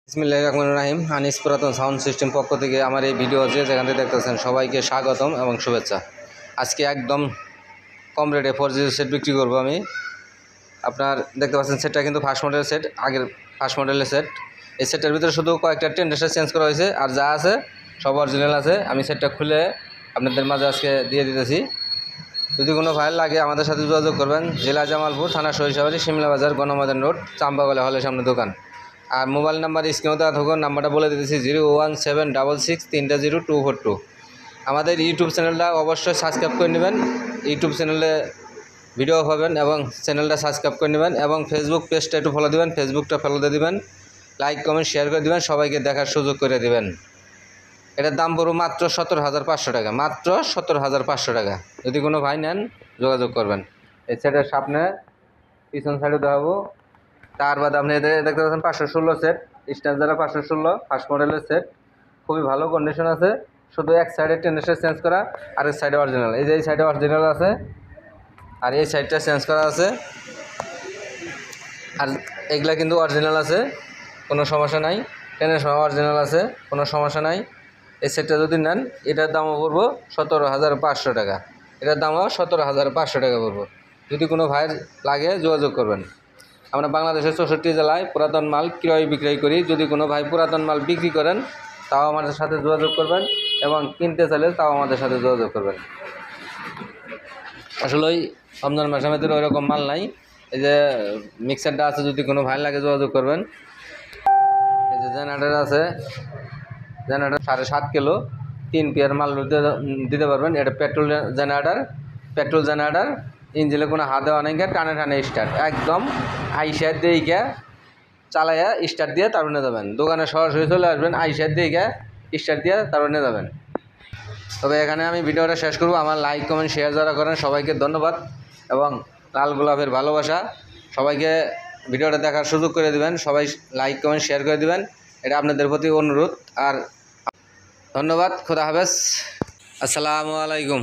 বিসমিল্লাহির রহমানির রহিম। আনিস পুরাতন সাউন্ড সিস্টেম পক্ষ থেকে আমার এই ভিডিও আছে যেখান থেকে দেখতেছেন সবাইকে স্বাগতম এবং শুভেচ্ছা। আজকে একদম কম রেটে 4G সেট বিক্রি করব আমি। আপনার দেখতে পাচ্ছেন সেটটা কিন্তু ফার্স্ট মডেলের সেট, আগের ফার্স্ট মডেলের সেট। এই সেটটার ভিতরে শুধু কয়েকটা টেন্ডার চেঞ্জ করা হয়েছে, আর যা আছে সব অরিজিনাল আছে। আমি সেটটা খুলে আপনাদের মাঝে আজকে দিয়ে দিতেছি। যদি কোনো ফাইল লাগে আমাদের সাথে যোগাযোগ করবেন। জেলা জামালপুর, থানা সরিষাবাড়ি, শিমলা বাজার, গণমাদান রোড, চাম্পাগলা হলের সামনে দোকান। আর মোবাইল নাম্বার স্ক্রিনে দেওয়া থাকুন, নাম্বারটা বলে দিতেছি 01766 30242। আমাদের ইউটিউব চ্যানেলটা অবশ্যই সাবস্ক্রাইব করে নেবেন। ইউটিউব চ্যানেলে ভিডিও পাবেন এবং চ্যানেলটা সাবস্ক্রাইব করে নেবেন, এবং ফেসবুক পেজটা একটু ফলো দেবেন, ফেসবুকটা ফলো দিয়ে দেবেন, লাইক কমেন্ট শেয়ার করে দেবেন, সবাইকে দেখার সুযোগ করে দেবেন। এটার দাম পড়ব মাত্র 17,500 টাকা, মাত্র 17,500 টাকা। যদি কোনো ভাই নেন যোগাযোগ করবেন। এই সেটের সামনে পিছন সাইডে দেখাবো। তার বাদে আপনি এদের দেখতে পাচ্ছেন 516 সেট, স্ট্যান্ড যারা 516 ফার্স্ট মডেলের সেট, খুবই ভালো কন্ডিশন আছে। শুধু এক সাইডে টেন্ডার চেঞ্জ করা, আরেক সাইডে অরিজিনাল। এই যে এই সাইডে অরিজিনাল আছে, আর এই সাইডটা চেঞ্জ করা আছে। আর এগুলা কিন্তু অরিজিনাল আছে, কোনো সমস্যা নাই। টেনের সময় অরিজিনাল আছে, কোনো সমস্যা নাই। এই সেটটা যদি নেন এটার দামও পড়বো 17,500 টাকা। এটার দামও 17,500 টাকা পড়বো। যদি কোনো ভাইয়ের লাগে যোগাযোগ করবেন। আমরা বাংলাদেশের 64 জেলায় পুরাতন মাল ক্রয় বিক্রয় করি। যদি কোনো ভাই পুরাতন মাল বিক্রি করেন তাও আমাদের সাথে যোগাযোগ করবেন, এবং কিনতে চাইলে তাও আমাদের সাথে যোগাযোগ করবেন। আসলে ওই রমজান মাসের মধ্যে ওই রকম মাল নাই। এই যে মিক্সারটা আছে, যদি কোনো ভাই লাগে যোগাযোগ করবেন। এই যে জেনারেটর আছে, জেনারেটর 7.5 কিলো 3 পেয়ার মাল দিতে পারবেন। এটা পেট্রোল জেনারেটর, ইঞ্জিনে কোনো হাত দেওয়া নেই, টানে টানে স্টার্ট, একদম আইসার দিয়ে চালাইয়া স্টার্ট দিয়ে তারপর নিয়ে যাবেন। দোকানে সরাসরি চলে আসবেন, আইসার দিয়ে স্টার্ট দিয়ে তারপর নিয়ে যাবেন। তবে এখানে আমি ভিডিওটা শেষ করব। আমার লাইক কমেন্ট শেয়ার যারা করেন সবাইকে ধন্যবাদ, এবং লাল গোলাপের ভালোবাসা। সবাইকে ভিডিওটা দেখার সুযোগ করে দিবেন, সবাই লাইক কমেন্ট শেয়ার করে দিবেন, এটা আপনাদের প্রতি অনুরোধ। আর ধন্যবাদ, খোদা হাফেজ, আসসালামু আলাইকুম।